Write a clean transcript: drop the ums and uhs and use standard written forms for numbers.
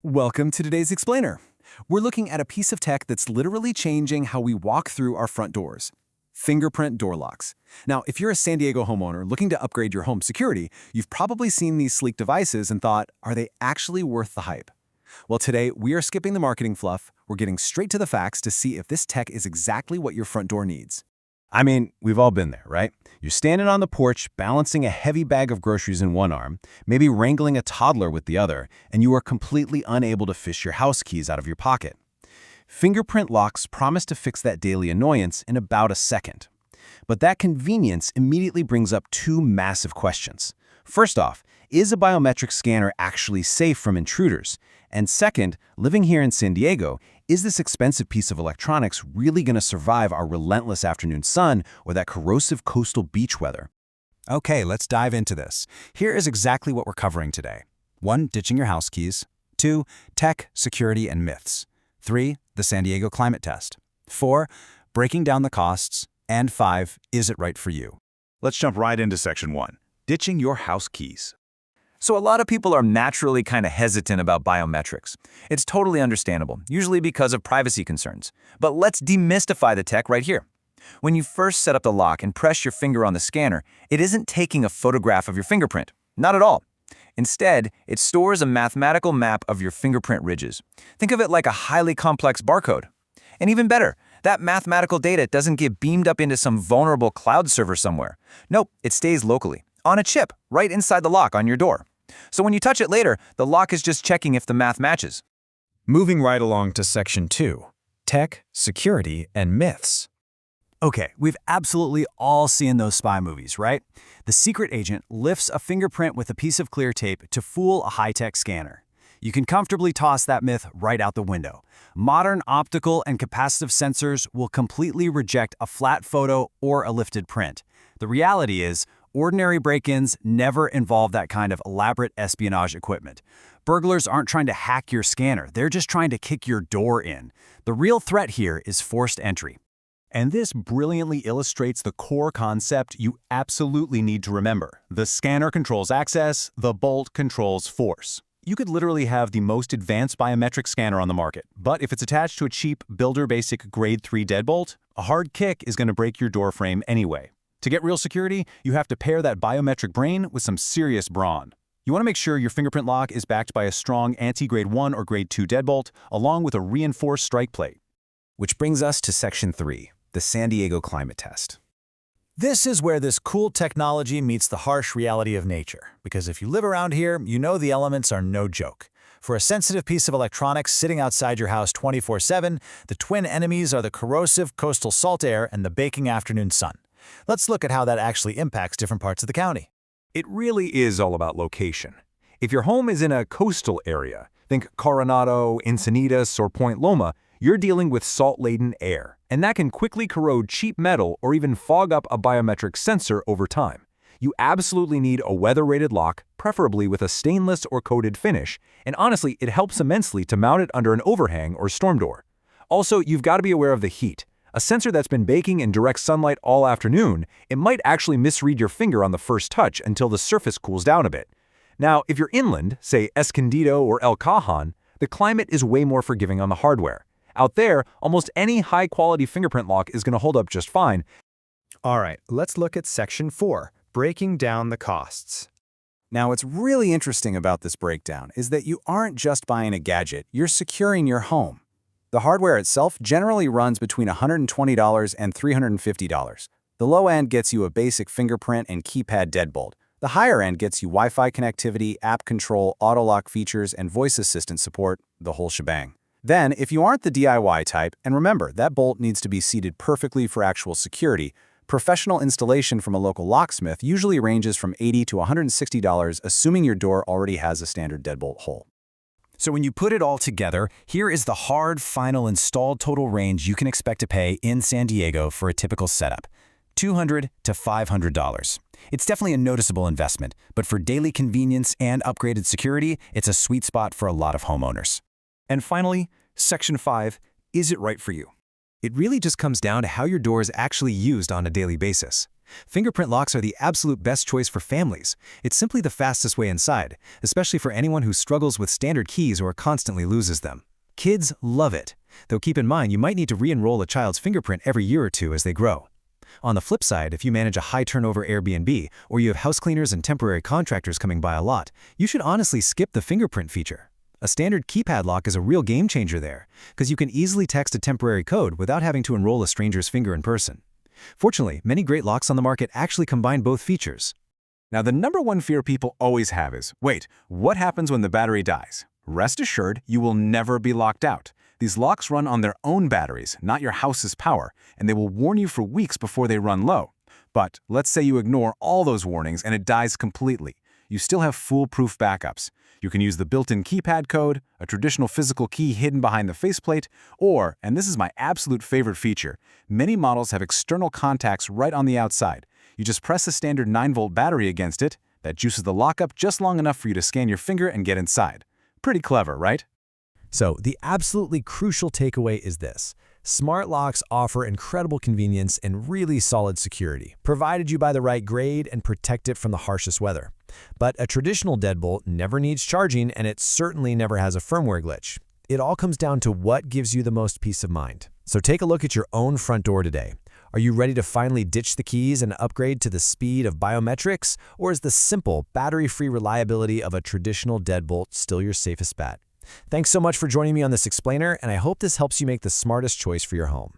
Welcome to today's Explainer. We're looking at a piece of tech that's literally changing how we walk through our front doors. Fingerprint door locks. Now, if you're a San Diego homeowner looking to upgrade your home security, you've probably seen these sleek devices and thought, are they actually worth the hype? Well, today, we are skipping the marketing fluff. We're getting straight to the facts to see if this tech is exactly what your front door needs. I mean, we've all been there, right? You're standing on the porch, balancing a heavy bag of groceries in one arm, maybe wrangling a toddler with the other, and you are completely unable to fish your house keys out of your pocket. Fingerprint locks promise to fix that daily annoyance in about a second. But that convenience immediately brings up two massive questions. First off, is a biometric scanner actually safe from intruders? And second, living here in San Diego, is this expensive piece of electronics really going to survive our relentless afternoon sun or that corrosive coastal beach weather? Okay, let's dive into this. Here is exactly what we're covering today. 1. Ditching your house keys. 2. Tech, security, and myths. 3. The San Diego climate test. 4. Breaking down the costs. And 5. Is it right for you? Let's jump right into section 1. Ditching your house keys. So a lot of people are naturally kind of hesitant about biometrics. It's totally understandable, usually because of privacy concerns. But let's demystify the tech right here. When you first set up the lock and press your finger on the scanner, it isn't taking a photograph of your fingerprint. Not at all. Instead, it stores a mathematical map of your fingerprint ridges. Think of it like a highly complex barcode. And even better, that mathematical data doesn't get beamed up into some vulnerable cloud server somewhere. Nope, it stays locally, on a chip, right inside the lock on your door. So when you touch it later, the lock is just checking if the math matches. Moving right along to section 2. Tech, security, and myths. Okay, we've absolutely all seen those spy movies, right? The secret agent lifts a fingerprint with a piece of clear tape to fool a high-tech scanner. You can comfortably toss that myth right out the window. Modern optical and capacitive sensors will completely reject a flat photo or a lifted print. The reality is, ordinary break-ins never involve that kind of elaborate espionage equipment. Burglars aren't trying to hack your scanner, they're just trying to kick your door in. The real threat here is forced entry. And this brilliantly illustrates the core concept you absolutely need to remember. The scanner controls access, the bolt controls force. You could literally have the most advanced biometric scanner on the market, but if it's attached to a cheap Builder Basic Grade 3 deadbolt, a hard kick is going to break your door frame anyway. To get real security, you have to pair that biometric brain with some serious brawn. You want to make sure your fingerprint lock is backed by a strong anti-Grade 1 or Grade 2 deadbolt, along with a reinforced strike plate. Which brings us to section 3, the San Diego climate test. This is where this cool technology meets the harsh reality of nature, because if you live around here, you know the elements are no joke. For a sensitive piece of electronics sitting outside your house 24/7, the twin enemies are the corrosive coastal salt air and the baking afternoon sun. Let's look at how that actually impacts different parts of the county. It really is all about location. If your home is in a coastal area, think Coronado, Encinitas, or Point Loma, you're dealing with salt-laden air, and that can quickly corrode cheap metal or even fog up a biometric sensor over time. You absolutely need a weather-rated lock, preferably with a stainless or coated finish, and honestly, it helps immensely to mount it under an overhang or storm door. Also, you've got to be aware of the heat. A sensor that's been baking in direct sunlight all afternoon, it might actually misread your finger on the first touch until the surface cools down a bit. Now, if you're inland, say Escondido or El Cajon, the climate is way more forgiving on the hardware. Out there, almost any high-quality fingerprint lock is going to hold up just fine. All right, let's look at section 4, breaking down the costs. Now, what's really interesting about this breakdown is that you aren't just buying a gadget, you're securing your home. The hardware itself generally runs between $120 and $350. The low end gets you a basic fingerprint and keypad deadbolt. The higher end gets you Wi-Fi connectivity, app control, auto-lock features, and voice assistant support, the whole shebang. Then, if you aren't the DIY type, and remember, that bolt needs to be seated perfectly for actual security, professional installation from a local locksmith usually ranges from $80 to $160, assuming your door already has a standard deadbolt hole. So when you put it all together, here is the hard, final installed total range you can expect to pay in San Diego for a typical setup. $200 to $500. It's definitely a noticeable investment, but for daily convenience and upgraded security, it's a sweet spot for a lot of homeowners. And finally, section 5, is it right for you? It really just comes down to how your door is actually used on a daily basis. Fingerprint locks are the absolute best choice for families. It's simply the fastest way inside, especially for anyone who struggles with standard keys or constantly loses them. Kids love it, though keep in mind you might need to re-enroll a child's fingerprint every year or two as they grow. On the flip side, if you manage a high-turnover Airbnb or you have house cleaners and temporary contractors coming by a lot, you should honestly skip the fingerprint feature. A standard keypad lock is a real game changer there, because you can easily text a temporary code without having to enroll a stranger's finger in person. Fortunately, many great locks on the market actually combine both features. Now, the number one fear people always have is, wait, what happens when the battery dies? Rest assured, you will never be locked out. These locks run on their own batteries, not your house's power, and they will warn you for weeks before they run low. But let's say you ignore all those warnings and it dies completely. You still have foolproof backups. You can use the built-in keypad code, a traditional physical key hidden behind the faceplate, or, and this is my absolute favorite feature, many models have external contacts right on the outside. You just press a standard 9-volt battery against it, that juices the lock up just long enough for you to scan your finger and get inside. Pretty clever, right? So, the absolutely crucial takeaway is this. Smart locks offer incredible convenience and really solid security, provided you buy the right grade and protect it from the harshest weather. But a traditional deadbolt never needs charging, and it certainly never has a firmware glitch. It all comes down to what gives you the most peace of mind. So take a look at your own front door today. Are you ready to finally ditch the keys and upgrade to the speed of biometrics, or is the simple, battery-free reliability of a traditional deadbolt still your safest bet? Thanks so much for joining me on this explainer, and I hope this helps you make the smartest choice for your home.